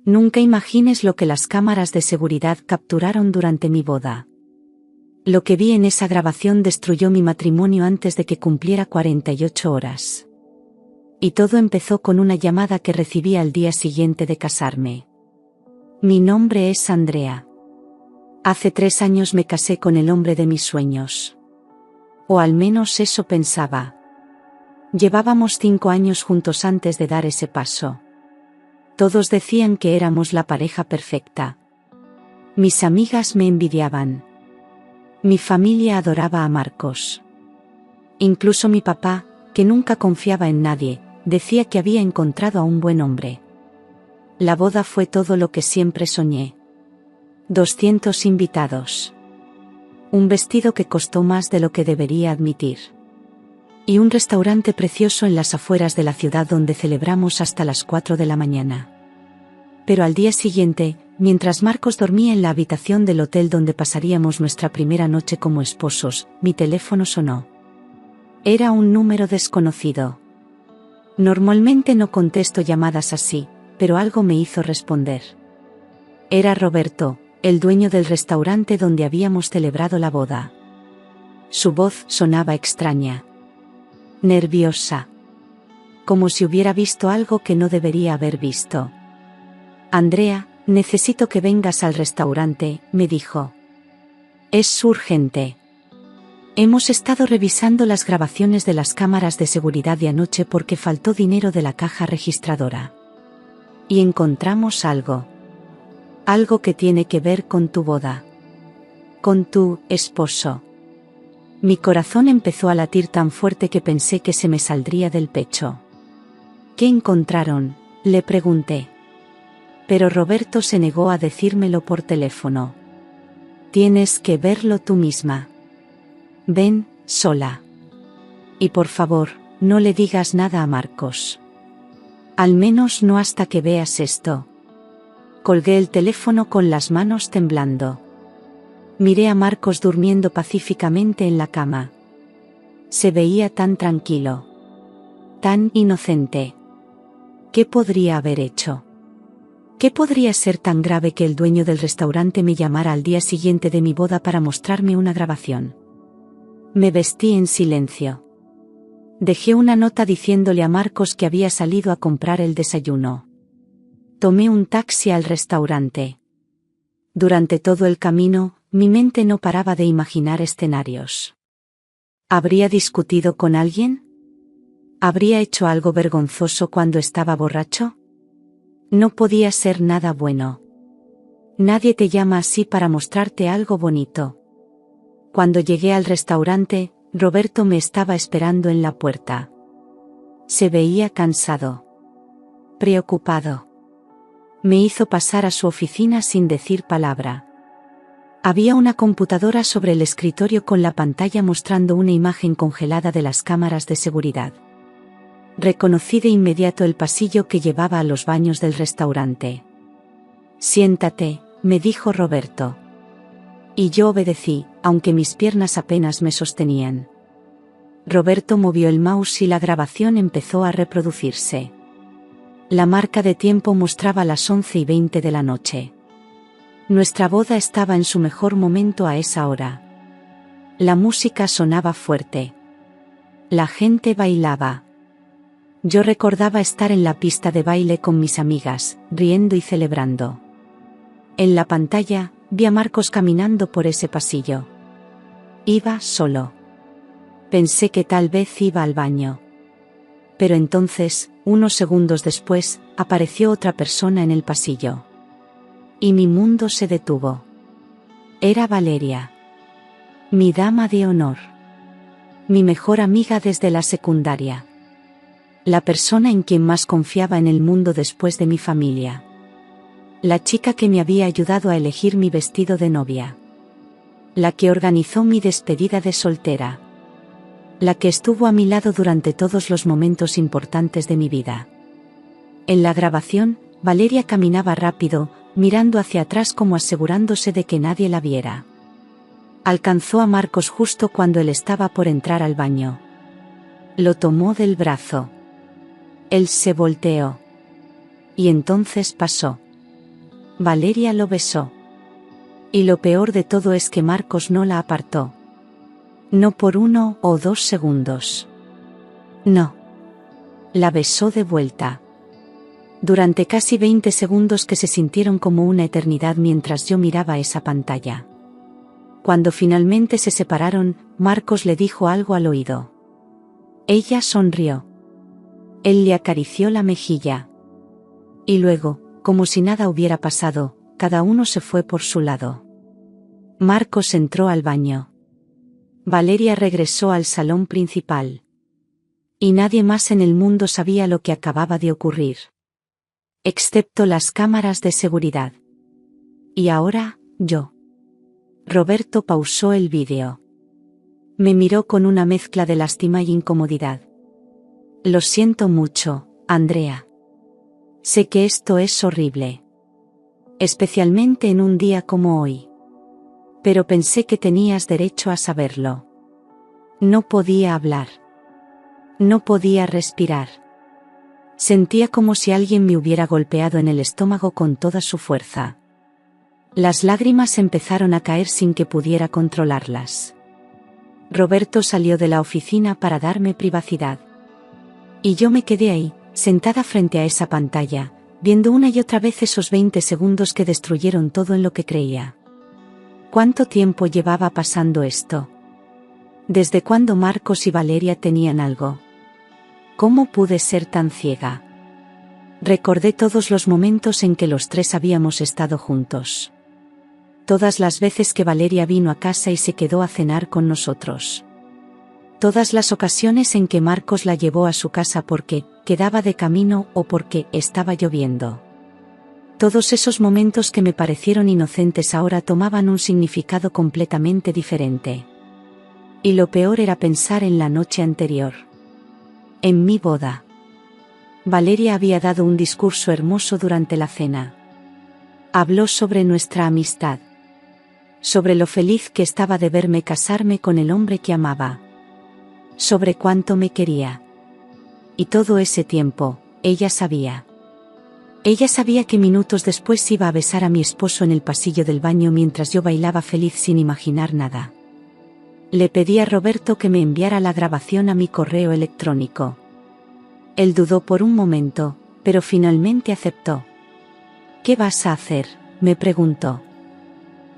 Nunca imagines lo que las cámaras de seguridad capturaron durante mi boda. Lo que vi en esa grabación destruyó mi matrimonio antes de que cumpliera 48 horas. Y todo empezó con una llamada que recibí al día siguiente de casarme. Mi nombre es Andrea. Hace 3 años me casé con el hombre de mis sueños. O al menos eso pensaba. Llevábamos 5 años juntos antes de dar ese paso. Todos decían que éramos la pareja perfecta. Mis amigas me envidiaban. Mi familia adoraba a Marcos. Incluso mi papá, que nunca confiaba en nadie, decía que había encontrado a un buen hombre. La boda fue todo lo que siempre soñé. 200 invitados. Un vestido que costó más de lo que debería admitir. Y un restaurante precioso en las afueras de la ciudad donde celebramos hasta las 4 de la mañana. Pero al día siguiente, mientras Marcos dormía en la habitación del hotel donde pasaríamos nuestra primera noche como esposos, mi teléfono sonó. Era un número desconocido. Normalmente no contesto llamadas así, pero algo me hizo responder. Era Roberto, el dueño del restaurante donde habíamos celebrado la boda. Su voz sonaba extraña. Nerviosa. Como si hubiera visto algo que no debería haber visto. Andrea, necesito que vengas al restaurante, me dijo. Es urgente. Hemos estado revisando las grabaciones de las cámaras de seguridad de anoche porque faltó dinero de la caja registradora. Y encontramos algo. Algo que tiene que ver con tu boda. Con tu esposo. Mi corazón empezó a latir tan fuerte que pensé que se me saldría del pecho. ¿Qué encontraron?, le pregunté. Pero Roberto se negó a decírmelo por teléfono. Tienes que verlo tú misma. Ven, sola. Y por favor, no le digas nada a Marcos. Al menos no hasta que veas esto. Colgué el teléfono con las manos temblando. Miré a Marcos durmiendo pacíficamente en la cama. Se veía tan tranquilo. Tan inocente. ¿Qué podría haber hecho? ¿Qué podría ser tan grave que el dueño del restaurante me llamara al día siguiente de mi boda para mostrarme una grabación? Me vestí en silencio. Dejé una nota diciéndole a Marcos que había salido a comprar el desayuno. Tomé un taxi al restaurante. Durante todo el camino, mi mente no paraba de imaginar escenarios. ¿Habría discutido con alguien? ¿Habría hecho algo vergonzoso cuando estaba borracho? No podía ser nada bueno. Nadie te llama así para mostrarte algo bonito. Cuando llegué al restaurante, Roberto me estaba esperando en la puerta. Se veía cansado. Preocupado. Me hizo pasar a su oficina sin decir palabra. Había una computadora sobre el escritorio con la pantalla mostrando una imagen congelada de las cámaras de seguridad. Reconocí de inmediato el pasillo que llevaba a los baños del restaurante. Siéntate, me dijo Roberto. Y yo obedecí, aunque mis piernas apenas me sostenían. Roberto movió el mouse y la grabación empezó a reproducirse. La marca de tiempo mostraba las 11:20 de la noche. Nuestra boda estaba en su mejor momento a esa hora. La música sonaba fuerte. La gente bailaba. Yo recordaba estar en la pista de baile con mis amigas, riendo y celebrando. En la pantalla, vi a Marcos caminando por ese pasillo. Iba solo. Pensé que tal vez iba al baño. Pero entonces, unos segundos después, apareció otra persona en el pasillo. Y mi mundo se detuvo. Era Valeria. Mi dama de honor. Mi mejor amiga desde la secundaria. La persona en quien más confiaba en el mundo después de mi familia. La chica que me había ayudado a elegir mi vestido de novia. La que organizó mi despedida de soltera. La que estuvo a mi lado durante todos los momentos importantes de mi vida. En la grabación, Valeria caminaba rápido, mirando hacia atrás como asegurándose de que nadie la viera. Alcanzó a Marcos justo cuando él estaba por entrar al baño. Lo tomó del brazo. Él se volteó. Y entonces pasó. Valeria lo besó. Y lo peor de todo es que Marcos no la apartó. No por 1 o 2 segundos. No. La besó de vuelta. Durante casi 20 segundos que se sintieron como una eternidad mientras yo miraba esa pantalla. Cuando finalmente se separaron, Marcos le dijo algo al oído. Ella sonrió. Él le acarició la mejilla. Y luego, como si nada hubiera pasado, cada uno se fue por su lado. Marcos entró al baño. Valeria regresó al salón principal. Y nadie más en el mundo sabía lo que acababa de ocurrir. Excepto las cámaras de seguridad. Y ahora, yo. Roberto pausó el vídeo. Me miró con una mezcla de lástima y incomodidad. Lo siento mucho, Andrea. Sé que esto es horrible. Especialmente en un día como hoy. Pero pensé que tenías derecho a saberlo. No podía hablar. No podía respirar. Sentía como si alguien me hubiera golpeado en el estómago con toda su fuerza. Las lágrimas empezaron a caer sin que pudiera controlarlas. Roberto salió de la oficina para darme privacidad. Y yo me quedé ahí, sentada frente a esa pantalla, viendo una y otra vez esos 20 segundos que destruyeron todo en lo que creía. ¿Cuánto tiempo llevaba pasando esto? ¿Desde cuándo Marcos y Valeria tenían algo? ¿Cómo pude ser tan ciega? Recordé todos los momentos en que los tres habíamos estado juntos. Todas las veces que Valeria vino a casa y se quedó a cenar con nosotros. Todas las ocasiones en que Marcos la llevó a su casa porque quedaba de camino o porque estaba lloviendo. Todos esos momentos que me parecieron inocentes ahora tomaban un significado completamente diferente. Y lo peor era pensar en la noche anterior. En mi boda. Valeria había dado un discurso hermoso durante la cena. Habló sobre nuestra amistad. Sobre lo feliz que estaba de verme casarme con el hombre que amaba. Sobre cuánto me quería. Y todo ese tiempo, ella sabía. Ella sabía que minutos después iba a besar a mi esposo en el pasillo del baño mientras yo bailaba feliz sin imaginar nada. Le pedí a Roberto que me enviara la grabación a mi correo electrónico. Él dudó por un momento, pero finalmente aceptó. ¿Qué vas a hacer?, me preguntó.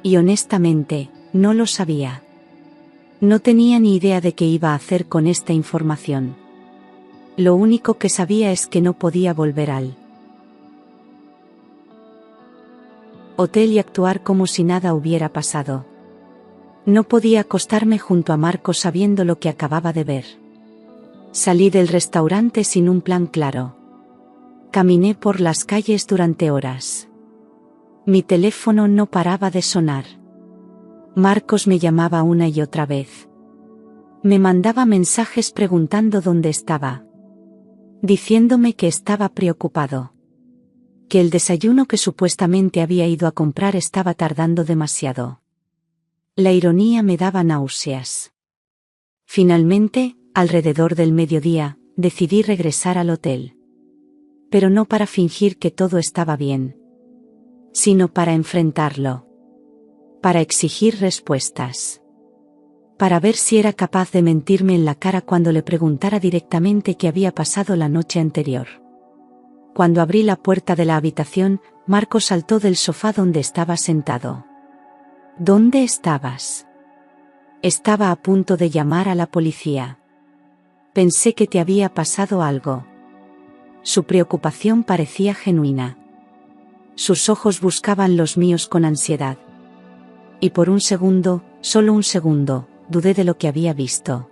Y honestamente, no lo sabía. No tenía ni idea de qué iba a hacer con esta información. Lo único que sabía es que no podía volver al hotel y actuar como si nada hubiera pasado. No podía acostarme junto a Marcos sabiendo lo que acababa de ver. Salí del restaurante sin un plan claro. Caminé por las calles durante horas. Mi teléfono no paraba de sonar. Marcos me llamaba una y otra vez. Me mandaba mensajes preguntando dónde estaba. Diciéndome que estaba preocupado. Que el desayuno que supuestamente había ido a comprar estaba tardando demasiado. La ironía me daba náuseas. Finalmente, alrededor del mediodía, decidí regresar al hotel. Pero no para fingir que todo estaba bien. Sino para enfrentarlo. Para exigir respuestas. Para ver si era capaz de mentirme en la cara cuando le preguntara directamente qué había pasado la noche anterior. Cuando abrí la puerta de la habitación, Marcos saltó del sofá donde estaba sentado. ¿Dónde estabas? Estaba a punto de llamar a la policía. Pensé que te había pasado algo. Su preocupación parecía genuina. Sus ojos buscaban los míos con ansiedad. Y por un segundo, solo un segundo, dudé de lo que había visto.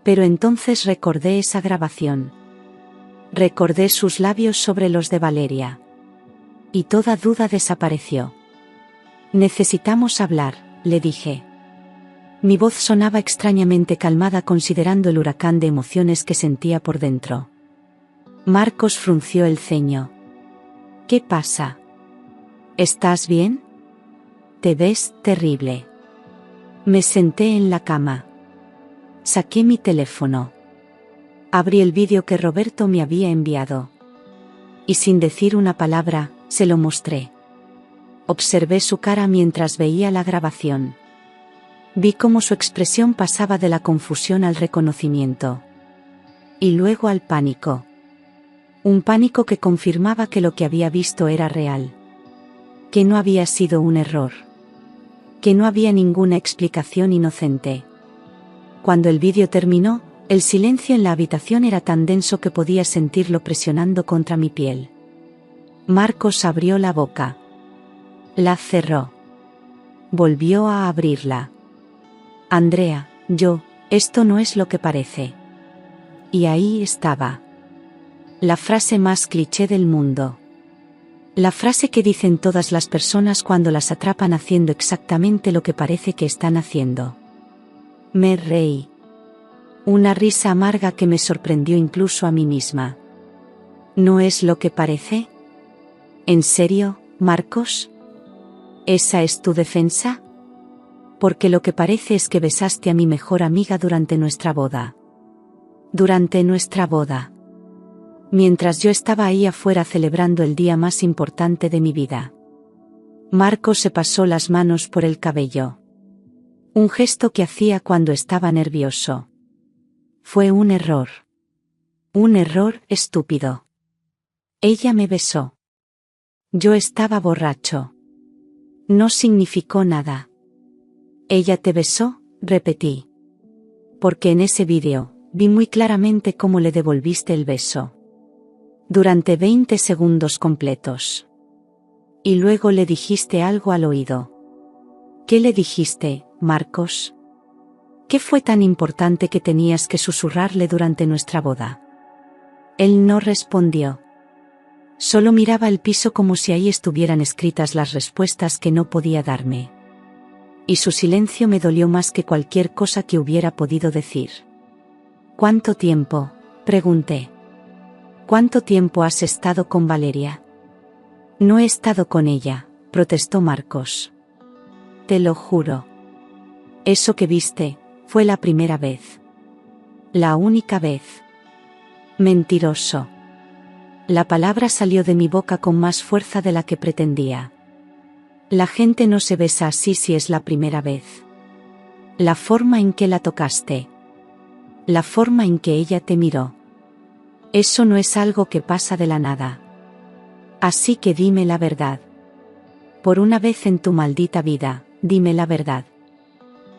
Pero entonces recordé esa grabación. Recordé sus labios sobre los de Valeria. Y toda duda desapareció. Necesitamos hablar, le dije. Mi voz sonaba extrañamente calmada considerando el huracán de emociones que sentía por dentro. Marcos frunció el ceño. ¿Qué pasa? ¿Estás bien? Te ves terrible. Me senté en la cama. Saqué mi teléfono. Abrí el vídeo que Roberto me había enviado. Y sin decir una palabra, se lo mostré. Observé su cara mientras veía la grabación. Vi cómo su expresión pasaba de la confusión al reconocimiento. Y luego al pánico. Un pánico que confirmaba que lo que había visto era real. Que no había sido un error. Que no había ninguna explicación inocente. Cuando el vídeo terminó, el silencio en la habitación era tan denso que podía sentirlo presionando contra mi piel. Marcos abrió la boca. La cerró. Volvió a abrirla. Andrea, esto no es lo que parece. Y ahí estaba. La frase más cliché del mundo. La frase que dicen todas las personas cuando las atrapan haciendo exactamente lo que parece que están haciendo. Me reí. Una risa amarga que me sorprendió incluso a mí misma. ¿No es lo que parece? ¿En serio, Marcos? ¿Esa es tu defensa? Porque lo que parece es que besaste a mi mejor amiga durante nuestra boda. Durante nuestra boda. Mientras yo estaba ahí afuera celebrando el día más importante de mi vida. Marcos se pasó las manos por el cabello. Un gesto que hacía cuando estaba nervioso. Fue un error. Un error estúpido. Ella me besó. Yo estaba borracho. No significó nada. Ella te besó, repetí. Porque en ese vídeo, vi muy claramente cómo le devolviste el beso. Durante 20 segundos completos. Y luego le dijiste algo al oído. ¿Qué le dijiste, Marcos? ¿Qué fue tan importante que tenías que susurrarle durante nuestra boda? Él no respondió. Solo miraba el piso como si ahí estuvieran escritas las respuestas que no podía darme. Y su silencio me dolió más que cualquier cosa que hubiera podido decir. ¿Cuánto tiempo?, pregunté. ¿Cuánto tiempo has estado con Valeria? No he estado con ella, protestó Marcos. Te lo juro. Eso que viste, fue la primera vez. La única vez. Mentiroso. La palabra salió de mi boca con más fuerza de la que pretendía. La gente no se besa así si es la primera vez. La forma en que la tocaste. La forma en que ella te miró. Eso no es algo que pasa de la nada. Así que dime la verdad. Por una vez en tu maldita vida, dime la verdad.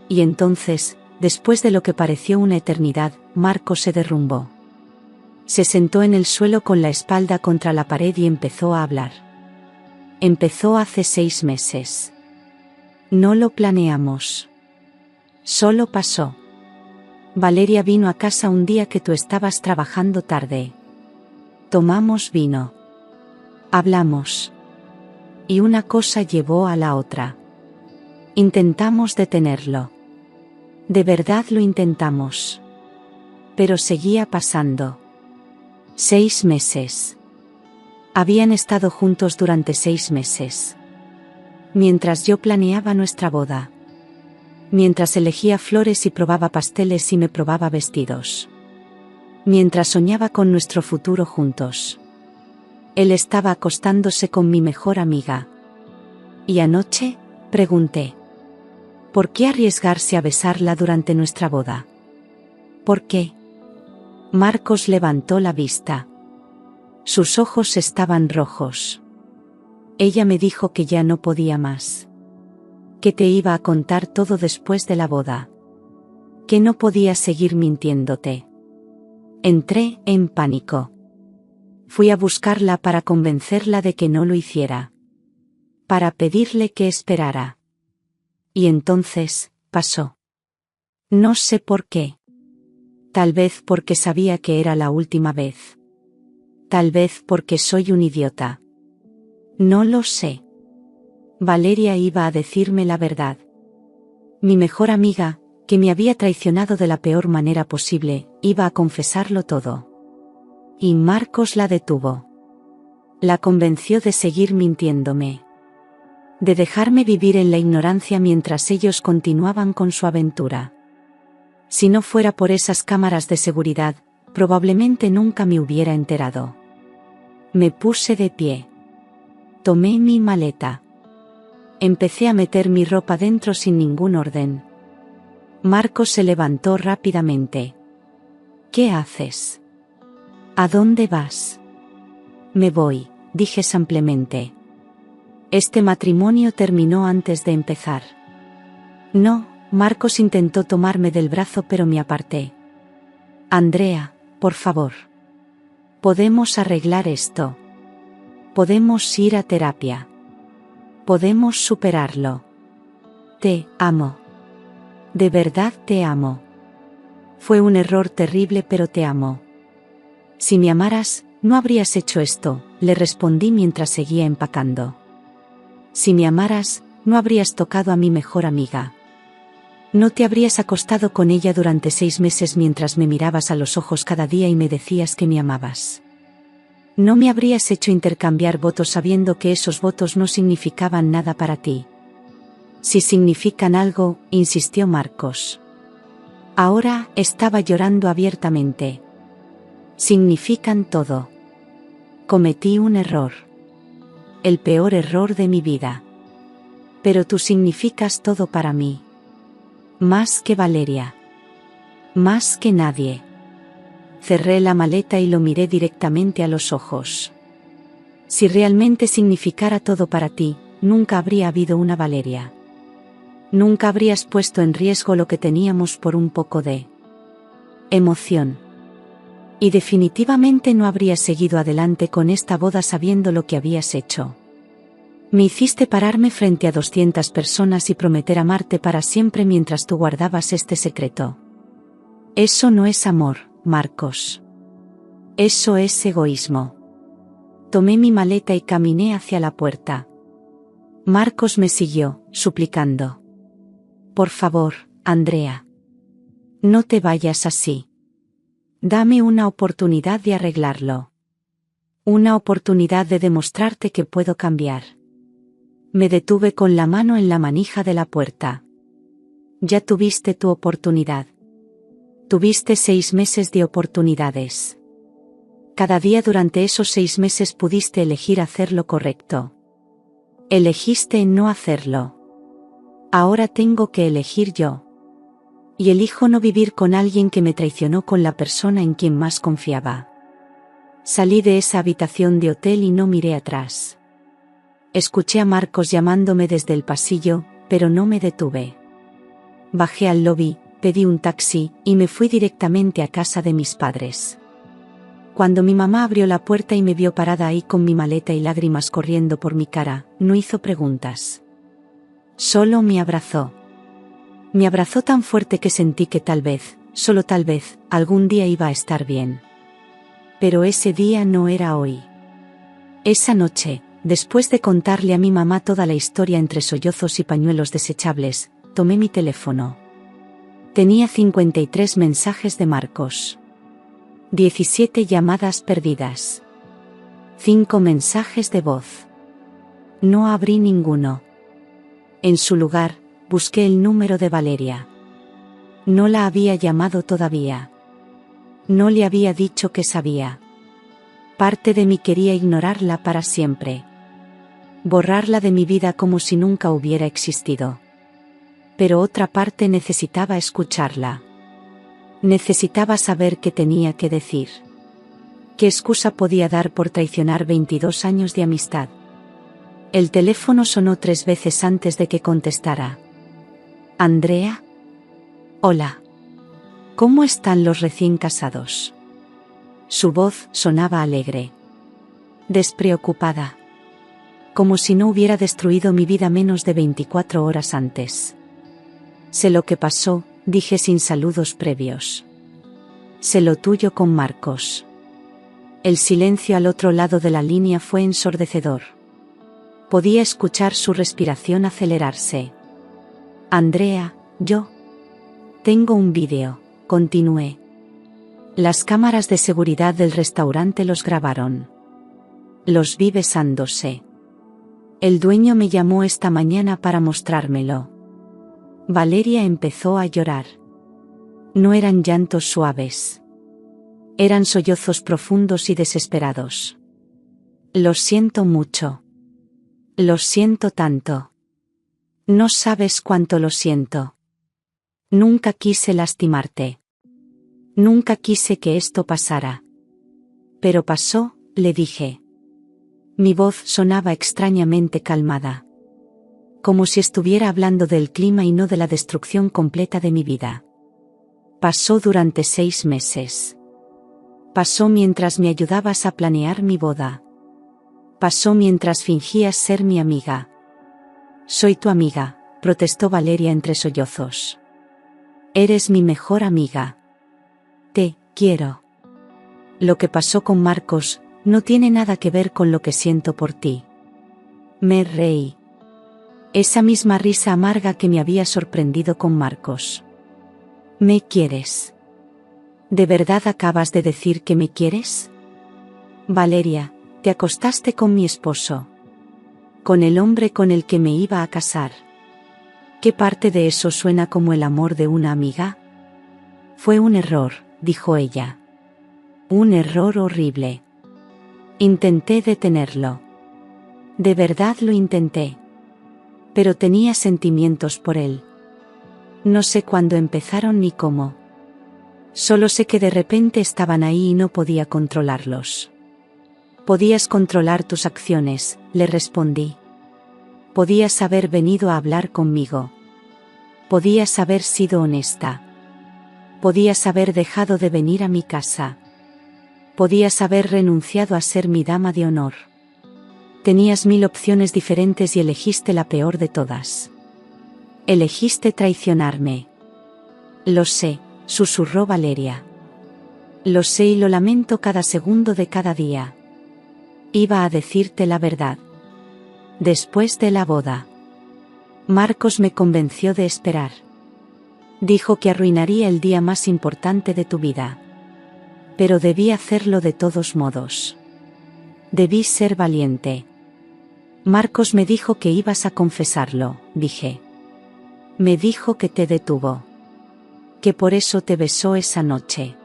Y entonces, después de lo que pareció una eternidad, Marcos se derrumbó. Se sentó en el suelo con la espalda contra la pared y empezó a hablar. Empezó hace 6 meses. No lo planeamos. Solo pasó. Valeria vino a casa un día que tú estabas trabajando tarde. Tomamos vino. Hablamos. Y una cosa llevó a la otra. Intentamos detenerlo. De verdad lo intentamos. Pero seguía pasando. 6 meses. Habían estado juntos durante 6 meses. Mientras yo planeaba nuestra boda. Mientras elegía flores y probaba pasteles y me probaba vestidos. Mientras soñaba con nuestro futuro juntos. Él estaba acostándose con mi mejor amiga. ¿Y anoche?, pregunté. ¿Por qué arriesgarse a besarla durante nuestra boda? ¿Por qué? Marcos levantó la vista. Sus ojos estaban rojos. Ella me dijo que ya no podía más. Que te iba a contar todo después de la boda. Que no podía seguir mintiéndote. Entré en pánico. Fui a buscarla para convencerla de que no lo hiciera. Para pedirle que esperara. Y entonces, pasó. No sé por qué. Tal vez porque sabía que era la última vez. Tal vez porque soy un idiota. No lo sé. Valeria iba a decirme la verdad. Mi mejor amiga, que me había traicionado de la peor manera posible, iba a confesarlo todo. Y Marcos la detuvo. La convenció de seguir mintiéndome. De dejarme vivir en la ignorancia mientras ellos continuaban con su aventura. Si no fuera por esas cámaras de seguridad, probablemente nunca me hubiera enterado. Me puse de pie. Tomé mi maleta. Empecé a meter mi ropa dentro sin ningún orden. Marcos se levantó rápidamente. ¿Qué haces? ¿A dónde vas? Me voy, dije simplemente. Este matrimonio terminó antes de empezar. No, Marcos intentó tomarme del brazo pero me aparté. Andrea, por favor. Podemos arreglar esto. Podemos ir a terapia. Podemos superarlo. Te amo. De verdad te amo. Fue un error terrible pero te amo. Si me amaras, no habrías hecho esto, le respondí mientras seguía empacando. Si me amaras, no habrías tocado a mi mejor amiga. No te habrías acostado con ella durante 6 meses mientras me mirabas a los ojos cada día y me decías que me amabas. No me habrías hecho intercambiar votos sabiendo que esos votos no significaban nada para ti. Si significan algo, insistió Marcos. Ahora estaba llorando abiertamente. Significan todo. Cometí un error. El peor error de mi vida. Pero tú significas todo para mí. Más que Valeria. Más que nadie. Cerré la maleta y lo miré directamente a los ojos. Si realmente significara todo para ti, nunca habría habido una Valeria. Nunca habrías puesto en riesgo lo que teníamos por un poco de emoción. Y definitivamente no habrías seguido adelante con esta boda sabiendo lo que habías hecho. Me hiciste pararme frente a 200 personas y prometer amarte para siempre mientras tú guardabas este secreto. Eso no es amor, Marcos. Eso es egoísmo. Tomé mi maleta y caminé hacia la puerta. Marcos me siguió, suplicando. Por favor, Andrea. No te vayas así. Dame una oportunidad de arreglarlo. Una oportunidad de demostrarte que puedo cambiar. Me detuve con la mano en la manija de la puerta. Ya tuviste tu oportunidad. Tuviste 6 meses de oportunidades. Cada día durante esos 6 meses pudiste elegir hacer lo correcto. Elegiste no hacerlo. Ahora tengo que elegir yo. Y elijo no vivir con alguien que me traicionó con la persona en quien más confiaba. Salí de esa habitación de hotel y no miré atrás. Escuché a Marcos llamándome desde el pasillo, pero no me detuve. Bajé al lobby, pedí un taxi, y me fui directamente a casa de mis padres. Cuando mi mamá abrió la puerta y me vio parada ahí con mi maleta y lágrimas corriendo por mi cara, no hizo preguntas. Solo me abrazó. Me abrazó tan fuerte que sentí que tal vez, solo tal vez, algún día iba a estar bien. Pero ese día no era hoy. Esa noche, después de contarle a mi mamá toda la historia entre sollozos y pañuelos desechables, tomé mi teléfono. Tenía 53 mensajes de Marcos. 17 llamadas perdidas. 5 mensajes de voz. No abrí ninguno. En su lugar, busqué el número de Valeria. No la había llamado todavía. No le había dicho que sabía. Parte de mí quería ignorarla para siempre. Borrarla de mi vida como si nunca hubiera existido. Pero otra parte necesitaba escucharla. Necesitaba saber qué tenía que decir. ¿Qué excusa podía dar por traicionar 22 años de amistad? El teléfono sonó 3 veces antes de que contestara. ¿Andrea? Hola. ¿Cómo están los recién casados? Su voz sonaba alegre. Despreocupada. Como si no hubiera destruido mi vida menos de 24 horas antes. Sé lo que pasó, dije sin saludos previos. Sé lo tuyo con Marcos. El silencio al otro lado de la línea fue ensordecedor. Podía escuchar su respiración acelerarse. Andrea, yo tengo un vídeo, continué. Las cámaras de seguridad del restaurante los grabaron. Los vi besándose. El dueño me llamó esta mañana para mostrármelo. Valeria empezó a llorar. No eran llantos suaves. Eran sollozos profundos y desesperados. Lo siento mucho. Lo siento tanto. No sabes cuánto lo siento. Nunca quise lastimarte. Nunca quise que esto pasara. Pero pasó, le dije. Mi voz sonaba extrañamente calmada. Como si estuviera hablando del clima y no de la destrucción completa de mi vida. Pasó durante 6 meses. Pasó mientras me ayudabas a planear mi boda. Pasó mientras fingías ser mi amiga. Soy tu amiga, protestó Valeria entre sollozos. Eres mi mejor amiga. Te quiero. Lo que pasó con Marcos no tiene nada que ver con lo que siento por ti. Me reí. Esa misma risa amarga que me había sorprendido con Marcos. ¿Me quieres? ¿De verdad acabas de decir que me quieres? Valeria, te acostaste con mi esposo. Con el hombre con el que me iba a casar. ¿Qué parte de eso suena como el amor de una amiga? Fue un error, dijo ella. Un error horrible. Intenté detenerlo. De verdad lo intenté. Pero tenía sentimientos por él. No sé cuándo empezaron ni cómo. Solo sé que de repente estaban ahí y no podía controlarlos. Podías controlar tus acciones, le respondí. Podías haber venido a hablar conmigo. Podías haber sido honesta. Podías haber dejado de venir a mi casa. Podías haber renunciado a ser mi dama de honor. Tenías 1000 opciones diferentes y elegiste la peor de todas. Elegiste traicionarme. Lo sé, susurró Valeria. Lo sé y lo lamento cada segundo de cada día. Iba a decirte la verdad. Después de la boda. Marcos me convenció de esperar. Dijo que arruinaría el día más importante de tu vida. Pero debí hacerlo de todos modos. Debí ser valiente. Marcos me dijo que ibas a confesarlo, dije. Me dijo que te detuvo. Que por eso te besó esa noche.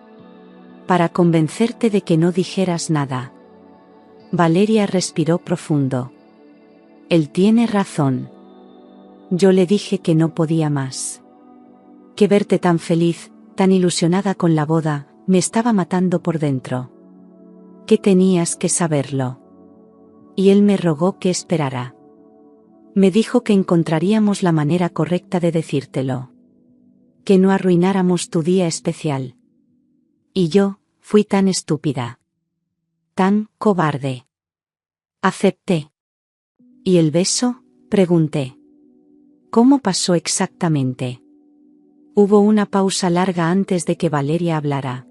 Para convencerte de que no dijeras nada. Valeria respiró profundo. Él tiene razón. Yo le dije que no podía más. Que verte tan feliz, tan ilusionada con la boda, me estaba matando por dentro. Que tenías que saberlo. Y él me rogó que esperara. Me dijo que encontraríamos la manera correcta de decírtelo. Que no arruináramos tu día especial. Y yo, fui tan estúpida. Tan cobarde. Acepté. ¿Y el beso?, pregunté. ¿Cómo pasó exactamente? Hubo una pausa larga antes de que Valeria hablara.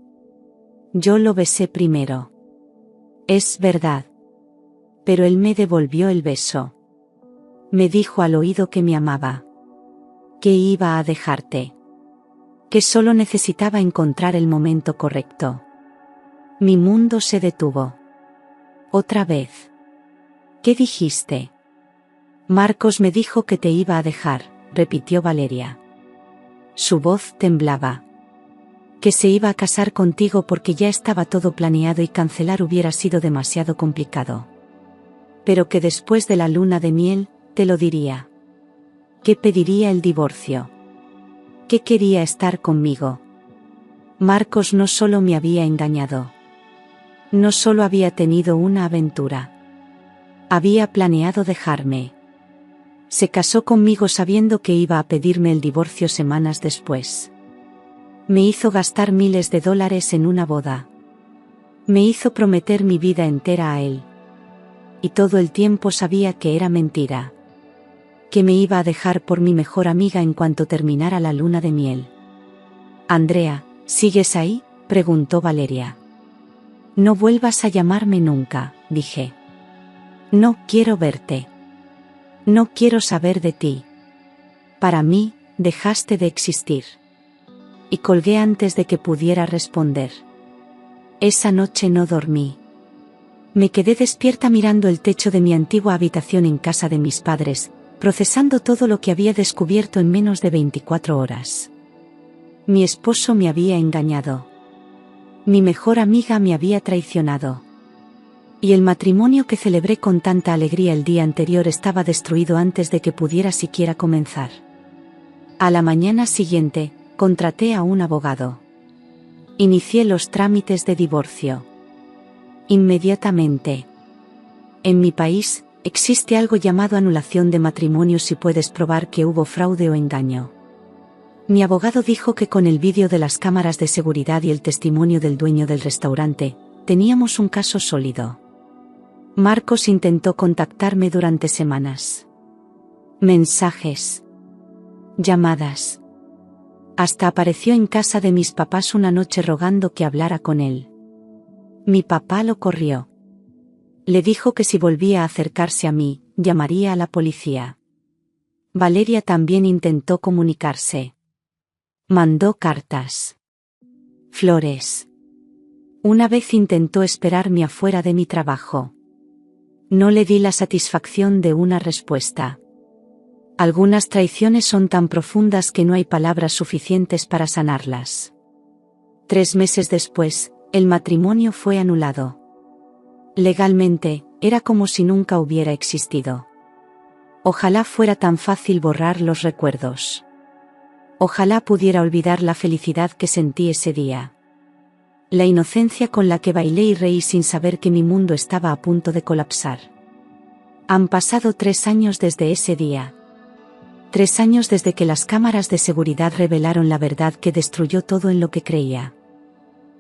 Yo lo besé primero. Es verdad. Pero él me devolvió el beso. Me dijo al oído que me amaba. Que iba a dejarte. Que solo necesitaba encontrar el momento correcto. Mi mundo se detuvo. Otra vez. ¿Qué dijiste? Marcos me dijo que te iba a dejar, repitió Valeria. Su voz temblaba. Que se iba a casar contigo porque ya estaba todo planeado y cancelar hubiera sido demasiado complicado. Pero que después de la luna de miel, te lo diría. Que pediría el divorcio. Que quería estar conmigo. Marcos no solo me había engañado. No solo había tenido una aventura. Había planeado dejarme. Se casó conmigo sabiendo que iba a pedirme el divorcio semanas después. Me hizo gastar miles de dólares en una boda. Me hizo prometer mi vida entera a él. Y todo el tiempo sabía que era mentira. Que me iba a dejar por mi mejor amiga en cuanto terminara la luna de miel. Andrea, ¿sigues ahí?, preguntó Valeria. No vuelvas a llamarme nunca, dije. No quiero verte. No quiero saber de ti. Para mí, dejaste de existir. Y colgué antes de que pudiera responder. Esa noche no dormí. Me quedé despierta mirando el techo de mi antigua habitación en casa de mis padres, procesando todo lo que había descubierto en menos de 24 horas. Mi esposo me había engañado. Mi mejor amiga me había traicionado. Y el matrimonio que celebré con tanta alegría el día anterior estaba destruido antes de que pudiera siquiera comenzar. A la mañana siguiente, contraté a un abogado. Inicié los trámites de divorcio. Inmediatamente. En mi país, existe algo llamado anulación de matrimonio si puedes probar que hubo fraude o engaño. Mi abogado dijo que con el vídeo de las cámaras de seguridad y el testimonio del dueño del restaurante, teníamos un caso sólido. Marcos intentó contactarme durante semanas. Mensajes. Llamadas. Hasta apareció en casa de mis papás una noche rogando que hablara con él. Mi papá lo corrió. Le dijo que si volvía a acercarse a mí, llamaría a la policía. Valeria también intentó comunicarse. Mandó cartas. Flores. Una vez intentó esperarme afuera de mi trabajo. No le di la satisfacción de una respuesta. Algunas traiciones son tan profundas que no hay palabras suficientes para sanarlas. 3 meses después, el matrimonio fue anulado. Legalmente, era como si nunca hubiera existido. Ojalá fuera tan fácil borrar los recuerdos. Ojalá pudiera olvidar la felicidad que sentí ese día. La inocencia con la que bailé y reí sin saber que mi mundo estaba a punto de colapsar. Han pasado 3 años desde ese día. 3 años desde que las cámaras de seguridad revelaron la verdad que destruyó todo en lo que creía.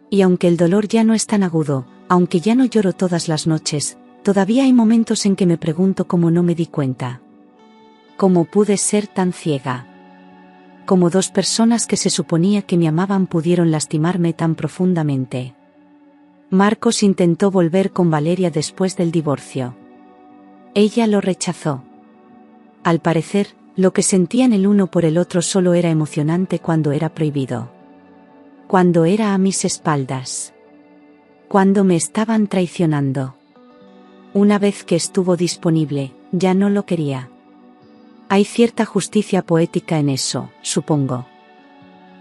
Y aunque el dolor ya no es tan agudo, aunque ya no lloro todas las noches, todavía hay momentos en que me pregunto cómo no me di cuenta. ¿Cómo pude ser tan ciega? Cómo 2 personas que se suponía que me amaban pudieron lastimarme tan profundamente. Marcos intentó volver con Valeria después del divorcio. Ella lo rechazó. Al parecer, lo que sentían el uno por el otro solo era emocionante cuando era prohibido. Cuando era a mis espaldas. Cuando me estaban traicionando. Una vez que estuvo disponible, ya no lo quería. Hay cierta justicia poética en eso, supongo.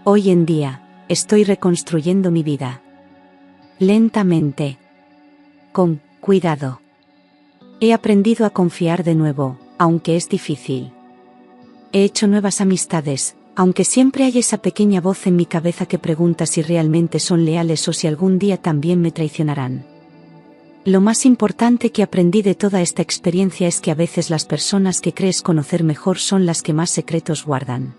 Hoy en día, estoy reconstruyendo mi vida. Lentamente. Con cuidado. He aprendido a confiar de nuevo, aunque es difícil. He hecho nuevas amistades, aunque siempre hay esa pequeña voz en mi cabeza que pregunta si realmente son leales o si algún día también me traicionarán. Lo más importante que aprendí de toda esta experiencia es que a veces las personas que crees conocer mejor son las que más secretos guardan.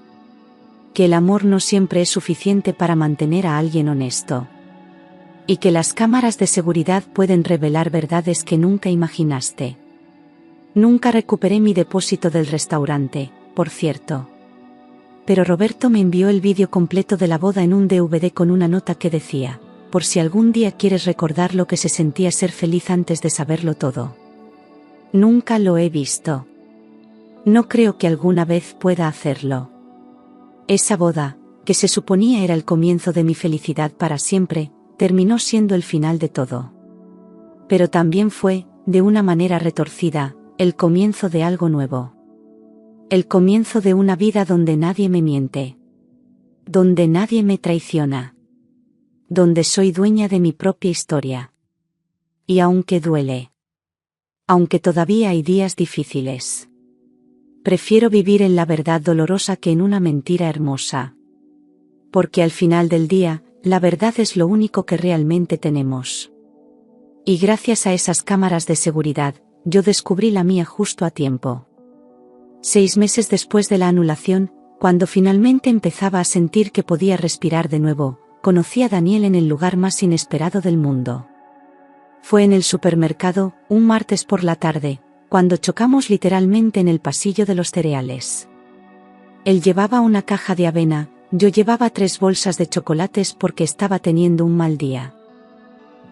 Que el amor no siempre es suficiente para mantener a alguien honesto. Y que las cámaras de seguridad pueden revelar verdades que nunca imaginaste. Nunca recuperé mi depósito del restaurante, por cierto. Pero Roberto me envió el vídeo completo de la boda en un DVD con una nota que decía: por si algún día quieres recordar lo que se sentía ser feliz antes de saberlo todo. Nunca lo he visto. No creo que alguna vez pueda hacerlo. Esa boda, que se suponía era el comienzo de mi felicidad para siempre, terminó siendo el final de todo. Pero también fue, de una manera retorcida, el comienzo de algo nuevo. El comienzo de una vida donde nadie me miente. Donde nadie me traiciona. Donde soy dueña de mi propia historia. Y aunque duele. Aunque todavía hay días difíciles. Prefiero vivir en la verdad dolorosa que en una mentira hermosa. Porque al final del día, la verdad es lo único que realmente tenemos. Y gracias a esas cámaras de seguridad, yo descubrí la mía justo a tiempo. 6 meses después de la anulación, cuando finalmente empezaba a sentir que podía respirar de nuevo, conocí a Daniel en el lugar más inesperado del mundo. Fue en el supermercado, un martes por la tarde, cuando chocamos literalmente en el pasillo de los cereales. Él llevaba una caja de avena, yo llevaba 3 bolsas de chocolates porque estaba teniendo un mal día.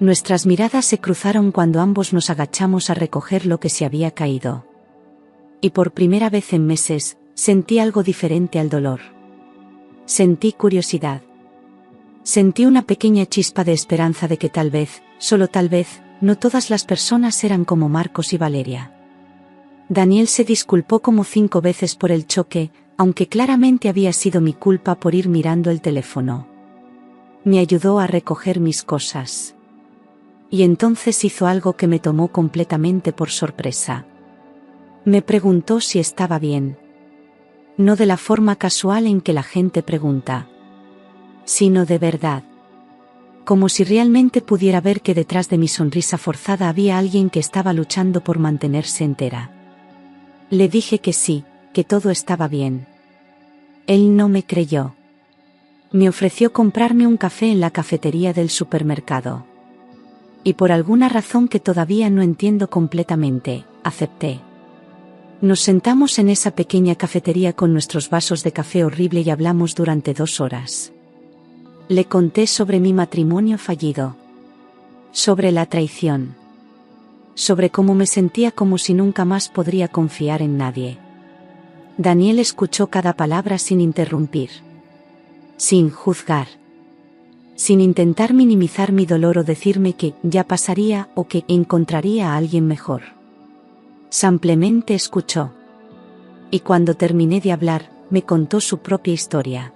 Nuestras miradas se cruzaron cuando ambos nos agachamos a recoger lo que se había caído. Y por primera vez en meses, sentí algo diferente al dolor. Sentí curiosidad. Sentí una pequeña chispa de esperanza de que tal vez, solo tal vez, no todas las personas eran como Marcos y Valeria. Daniel se disculpó como 5 veces por el choque, aunque claramente había sido mi culpa por ir mirando el teléfono. Me ayudó a recoger mis cosas. Y entonces hizo algo que me tomó completamente por sorpresa. Me preguntó si estaba bien. No de la forma casual en que la gente pregunta, sino de verdad. Como si realmente pudiera ver que detrás de mi sonrisa forzada había alguien que estaba luchando por mantenerse entera. Le dije que sí, que todo estaba bien. Él no me creyó. Me ofreció comprarme un café en la cafetería del supermercado. Y por alguna razón que todavía no entiendo completamente, acepté. Nos sentamos en esa pequeña cafetería con nuestros vasos de café horrible y hablamos durante 2 horas. Le conté sobre mi matrimonio fallido. Sobre la traición. Sobre cómo me sentía como si nunca más podría confiar en nadie. Daniel escuchó cada palabra sin interrumpir. Sin juzgar. Sin intentar minimizar mi dolor o decirme que ya pasaría o que encontraría a alguien mejor. Simplemente escuchó. Y cuando terminé de hablar, me contó su propia historia.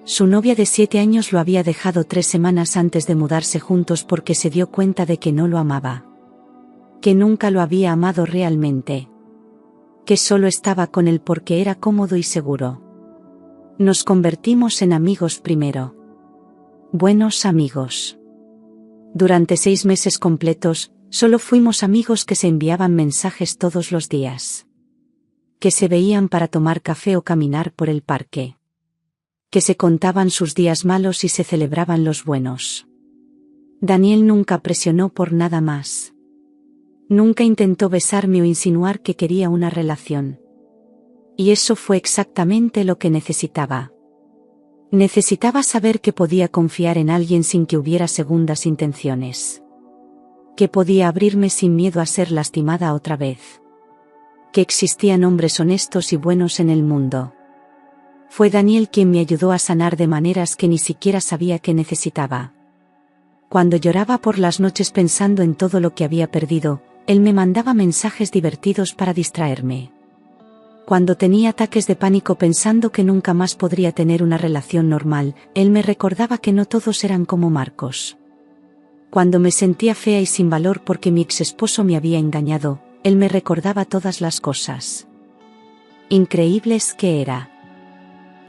Su novia de 7 años lo había dejado 3 semanas antes de mudarse juntos porque se dio cuenta de que no lo amaba. Que nunca lo había amado realmente. Que solo estaba con él porque era cómodo y seguro. Nos convertimos en amigos primero. Buenos amigos. Durante 6 meses completos, solo fuimos amigos que se enviaban mensajes todos los días. Que se veían para tomar café o caminar por el parque. Que se contaban sus días malos y se celebraban los buenos. Daniel nunca presionó por nada más. Nunca intentó besarme o insinuar que quería una relación. Y eso fue exactamente lo que necesitaba. Necesitaba saber que podía confiar en alguien sin que hubiera segundas intenciones. Que podía abrirme sin miedo a ser lastimada otra vez. Que existían hombres honestos y buenos en el mundo. Fue Daniel quien me ayudó a sanar de maneras que ni siquiera sabía que necesitaba. Cuando lloraba por las noches pensando en todo lo que había perdido, él me mandaba mensajes divertidos para distraerme. Cuando tenía ataques de pánico pensando que nunca más podría tener una relación normal, él me recordaba que no todos eran como Marcos. Cuando me sentía fea y sin valor porque mi ex esposo me había engañado, él me recordaba todas las cosas increíbles que era.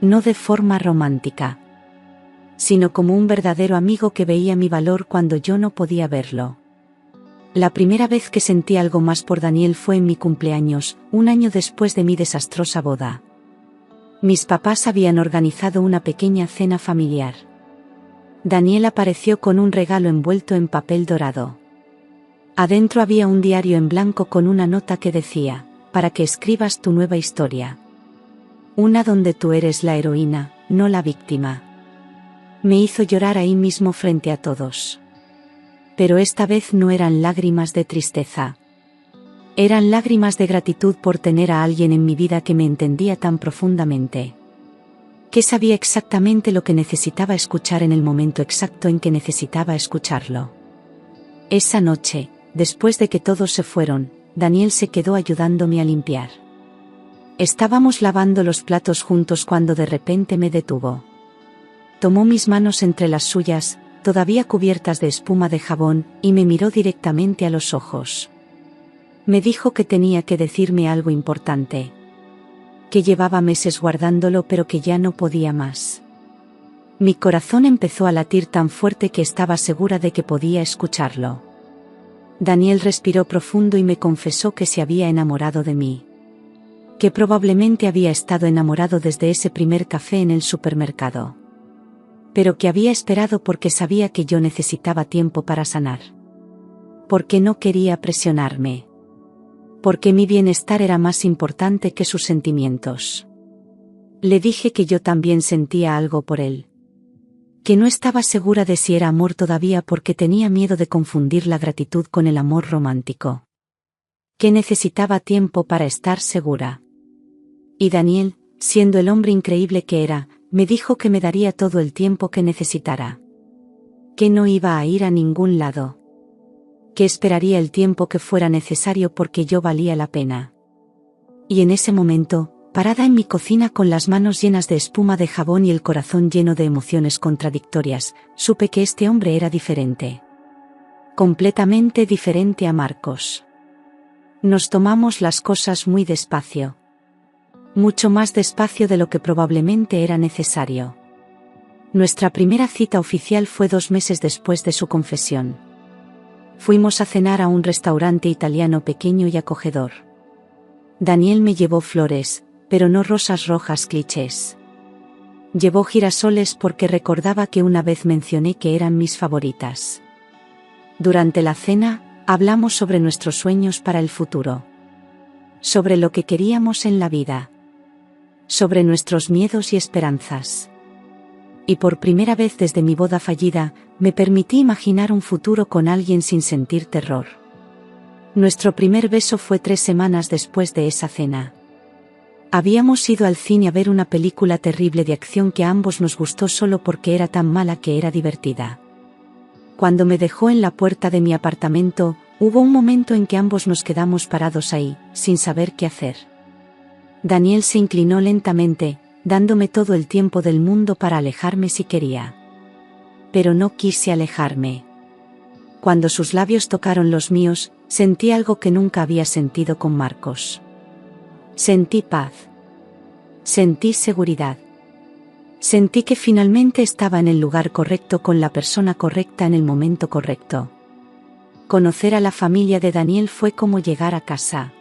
No de forma romántica, sino como un verdadero amigo que veía mi valor cuando yo no podía verlo. La primera vez que sentí algo más por Daniel fue en mi cumpleaños, 1 año después de mi desastrosa boda. Mis papás habían organizado una pequeña cena familiar. Daniel apareció con un regalo envuelto en papel dorado. Adentro había un diario en blanco con una nota que decía, para que escribas tu nueva historia. Una donde tú eres la heroína, no la víctima. Me hizo llorar ahí mismo frente a todos. Pero esta vez no eran lágrimas de tristeza. Eran lágrimas de gratitud por tener a alguien en mi vida que me entendía tan profundamente. Que sabía exactamente lo que necesitaba escuchar en el momento exacto en que necesitaba escucharlo. Esa noche, después de que todos se fueron, Daniel se quedó ayudándome a limpiar. Estábamos lavando los platos juntos cuando de repente me detuvo. Tomó mis manos entre las suyas, todavía cubiertas de espuma de jabón, y me miró directamente a los ojos. Me dijo que tenía que decirme algo importante. Que llevaba meses guardándolo pero que ya no podía más. Mi corazón empezó a latir tan fuerte que estaba segura de que podía escucharlo. Daniel respiró profundo y me confesó que se había enamorado de mí. Que probablemente había estado enamorado desde ese primer café en el supermercado. Pero que había esperado porque sabía que yo necesitaba tiempo para sanar. Porque no quería presionarme. Porque mi bienestar era más importante que sus sentimientos. Le dije que yo también sentía algo por él. Que no estaba segura de si era amor todavía porque tenía miedo de confundir la gratitud con el amor romántico. Que necesitaba tiempo para estar segura. Y Daniel, siendo el hombre increíble que era, me dijo que me daría todo el tiempo que necesitara. Que no iba a ir a ningún lado. Que esperaría el tiempo que fuera necesario porque yo valía la pena. Y en ese momento, parada en mi cocina con las manos llenas de espuma de jabón y el corazón lleno de emociones contradictorias, supe que este hombre era diferente. completamente diferente a Marcos. Nos tomamos las cosas muy despacio. Mucho más despacio de lo que probablemente era necesario. Nuestra primera cita oficial fue 2 meses después de su confesión. Fuimos a cenar a un restaurante italiano pequeño y acogedor. Daniel me llevó flores, pero no rosas rojas clichés. Llevó girasoles porque recordaba que una vez mencioné que eran mis favoritas. Durante la cena, hablamos sobre nuestros sueños para el futuro. Sobre lo que queríamos en la vida. Sobre nuestros miedos y esperanzas. Y por primera vez desde mi boda fallida, me permití imaginar un futuro con alguien sin sentir terror. Nuestro primer beso fue 3 semanas después de esa cena. Habíamos ido al cine a ver una película terrible de acción que a ambos nos gustó solo porque era tan mala que era divertida. Cuando me dejó en la puerta de mi apartamento, hubo un momento en que ambos nos quedamos parados ahí, sin saber qué hacer. Daniel se inclinó lentamente, dándome todo el tiempo del mundo para alejarme si quería. Pero no quise alejarme. Cuando sus labios tocaron los míos, sentí algo que nunca había sentido con Marcos. Sentí paz. Sentí seguridad. Sentí que finalmente estaba en el lugar correcto con la persona correcta en el momento correcto. Conocer a la familia de Daniel fue como llegar a casa.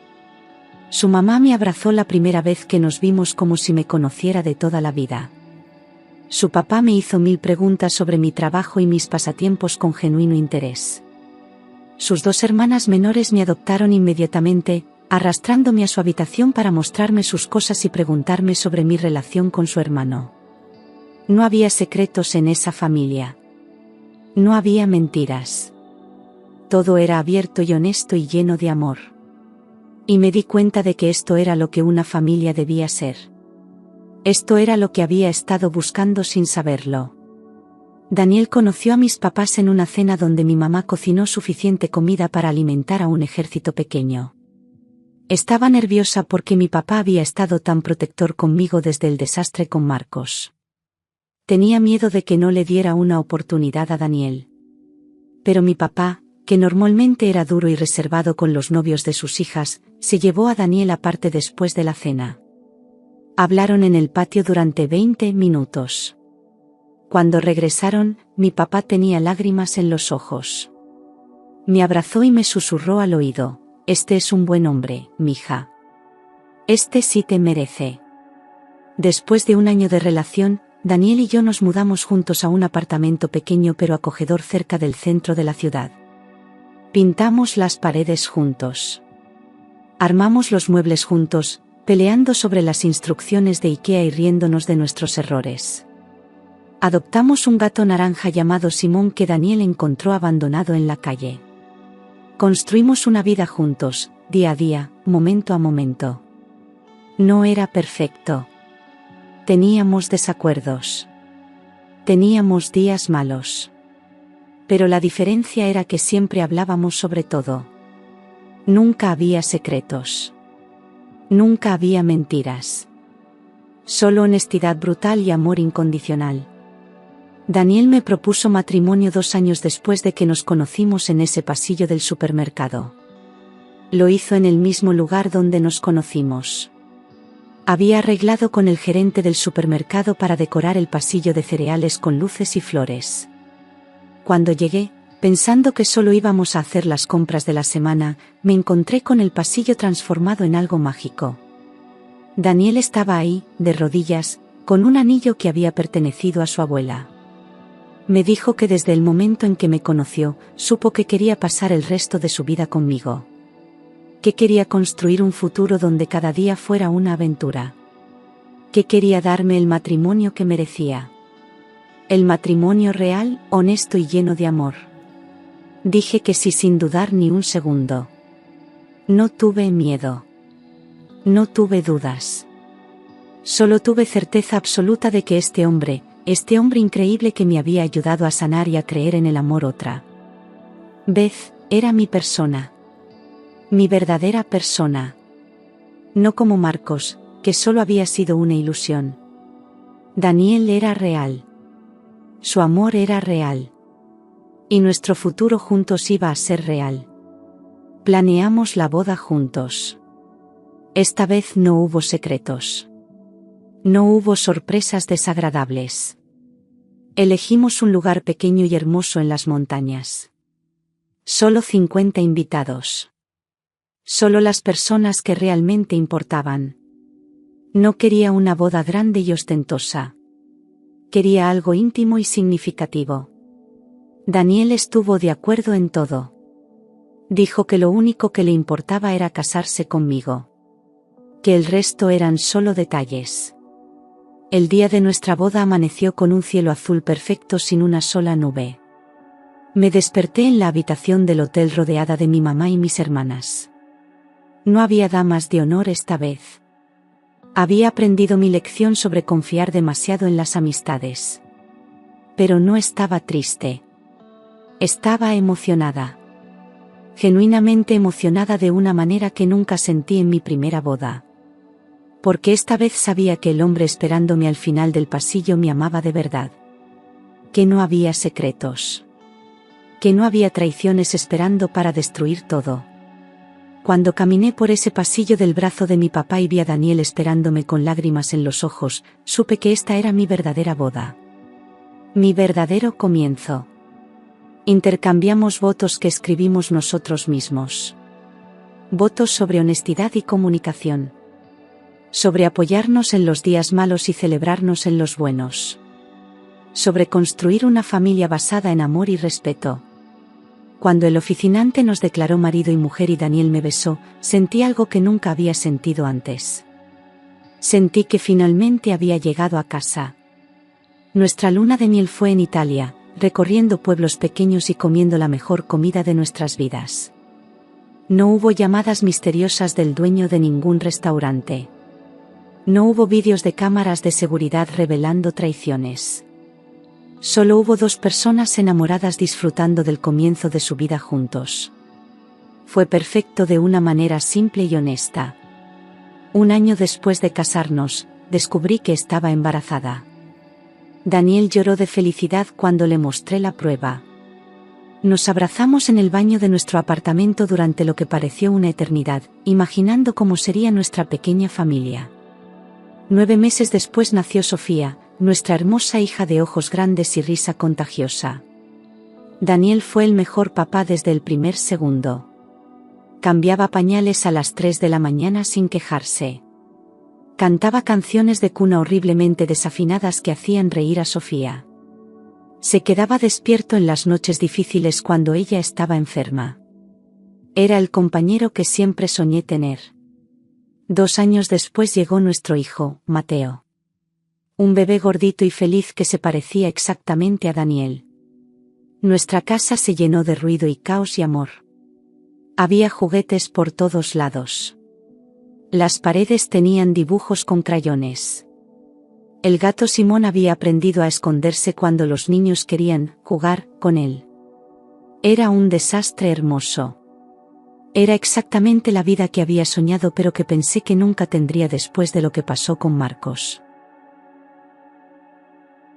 Su mamá me abrazó la primera vez que nos vimos como si me conociera de toda la vida. Su papá me hizo 1000 preguntas sobre mi trabajo y mis pasatiempos con genuino interés. Sus 2 hermanas menores me adoptaron inmediatamente, arrastrándome a su habitación para mostrarme sus cosas y preguntarme sobre mi relación con su hermano. No había secretos en esa familia. No había mentiras. Todo era abierto y honesto y lleno de amor. Y me di cuenta de que esto era lo que una familia debía ser. Esto era lo que había estado buscando sin saberlo. Daniel conoció a mis papás en una cena donde mi mamá cocinó suficiente comida para alimentar a un ejército pequeño. Estaba nerviosa porque mi papá había estado tan protector conmigo desde el desastre con Marcos. Tenía miedo de que no le diera una oportunidad a Daniel. Pero mi papá, que normalmente era duro y reservado con los novios de sus hijas, se llevó a Daniel aparte después de la cena. Hablaron en el patio durante 20 minutos. Cuando regresaron, mi papá tenía lágrimas en los ojos. Me abrazó y me susurró al oído: «Este es un buen hombre, mija. Este sí te merece». Después de un año de relación, Daniel y yo nos mudamos juntos a un apartamento pequeño pero acogedor cerca del centro de la ciudad. Pintamos las paredes juntos. Armamos los muebles juntos, peleando sobre las instrucciones de IKEA y riéndonos de nuestros errores. Adoptamos un gato naranja llamado Simón que Daniel encontró abandonado en la calle. Construimos una vida juntos, día a día, momento a momento. No era perfecto. Teníamos desacuerdos. Teníamos días malos. Pero la diferencia era que siempre hablábamos sobre todo. Nunca había secretos. Nunca había mentiras. Solo honestidad brutal y amor incondicional. Daniel me propuso matrimonio 2 años después de que nos conocimos en ese pasillo del supermercado. Lo hizo en el mismo lugar donde nos conocimos. Había arreglado con el gerente del supermercado para decorar el pasillo de cereales con luces y flores. Cuando llegué, pensando que solo íbamos a hacer las compras de la semana, me encontré con el pasillo transformado en algo mágico. Daniel estaba ahí, de rodillas, con un anillo que había pertenecido a su abuela. Me dijo que desde el momento en que me conoció, supo que quería pasar el resto de su vida conmigo. Que quería construir un futuro donde cada día fuera una aventura. Que quería darme el matrimonio que merecía. El matrimonio real, honesto y lleno de amor. Dije que sí sin dudar ni un segundo. No tuve miedo. No tuve dudas. Solo tuve certeza absoluta de que este hombre increíble que me había ayudado a sanar y a creer en el amor otra vez, era mi persona. Mi verdadera persona. No como Marcos, que solo había sido una ilusión. Daniel era real. Su amor era real. Y nuestro futuro juntos iba a ser real. Planeamos la boda juntos. Esta vez no hubo secretos. No hubo sorpresas desagradables. Elegimos un lugar pequeño y hermoso en las montañas. Solo 50 invitados. Solo las personas que realmente importaban. No quería una boda grande y ostentosa. Quería algo íntimo y significativo. Daniel estuvo de acuerdo en todo. Dijo que lo único que le importaba era casarse conmigo. Que el resto eran solo detalles. El día de nuestra boda amaneció con un cielo azul perfecto sin una sola nube. Me desperté en la habitación del hotel rodeada de mi mamá y mis hermanas. No había damas de honor esta vez. Había aprendido mi lección sobre confiar demasiado en las amistades. Pero no estaba triste. Estaba emocionada. Genuinamente emocionada de una manera que nunca sentí en mi primera boda. Porque esta vez sabía que el hombre esperándome al final del pasillo me amaba de verdad. Que no había secretos. Que no había traiciones esperando para destruir todo. Cuando caminé por ese pasillo del brazo de mi papá y vi a Daniel esperándome con lágrimas en los ojos, supe que esta era mi verdadera boda. Mi verdadero comienzo. Intercambiamos votos que escribimos nosotros mismos. Votos sobre honestidad y comunicación. Sobre apoyarnos en los días malos y celebrarnos en los buenos. Sobre construir una familia basada en amor y respeto. Cuando el oficinante nos declaró marido y mujer y Daniel me besó, sentí algo que nunca había sentido antes. Sentí que finalmente había llegado a casa. Nuestra luna de miel fue en Italia, recorriendo pueblos pequeños y comiendo la mejor comida de nuestras vidas. No hubo llamadas misteriosas del dueño de ningún restaurante. No hubo vídeos de cámaras de seguridad revelando traiciones. Solo hubo dos personas enamoradas disfrutando del comienzo de su vida juntos. Fue perfecto de una manera simple y honesta. Un año después de casarnos, descubrí que estaba embarazada. Daniel lloró de felicidad cuando le mostré la prueba. Nos abrazamos en el baño de nuestro apartamento durante lo que pareció una eternidad, imaginando cómo sería nuestra pequeña familia. 9 meses después nació Sofía, nuestra hermosa hija de ojos grandes y risa contagiosa. Daniel fue el mejor papá desde el primer segundo. Cambiaba pañales a las 3 de la mañana sin quejarse. Cantaba canciones de cuna horriblemente desafinadas que hacían reír a Sofía. Se quedaba despierto en las noches difíciles cuando ella estaba enferma. Era el compañero que siempre soñé tener. 2 años después llegó nuestro hijo, Mateo. Un bebé gordito y feliz que se parecía exactamente a Daniel. Nuestra casa se llenó de ruido y caos y amor. Había juguetes por todos lados. Las paredes tenían dibujos con crayones. El gato Simón había aprendido a esconderse cuando los niños querían jugar con él. Era un desastre hermoso. Era exactamente la vida que había soñado pero que pensé que nunca tendría después de lo que pasó con Marcos.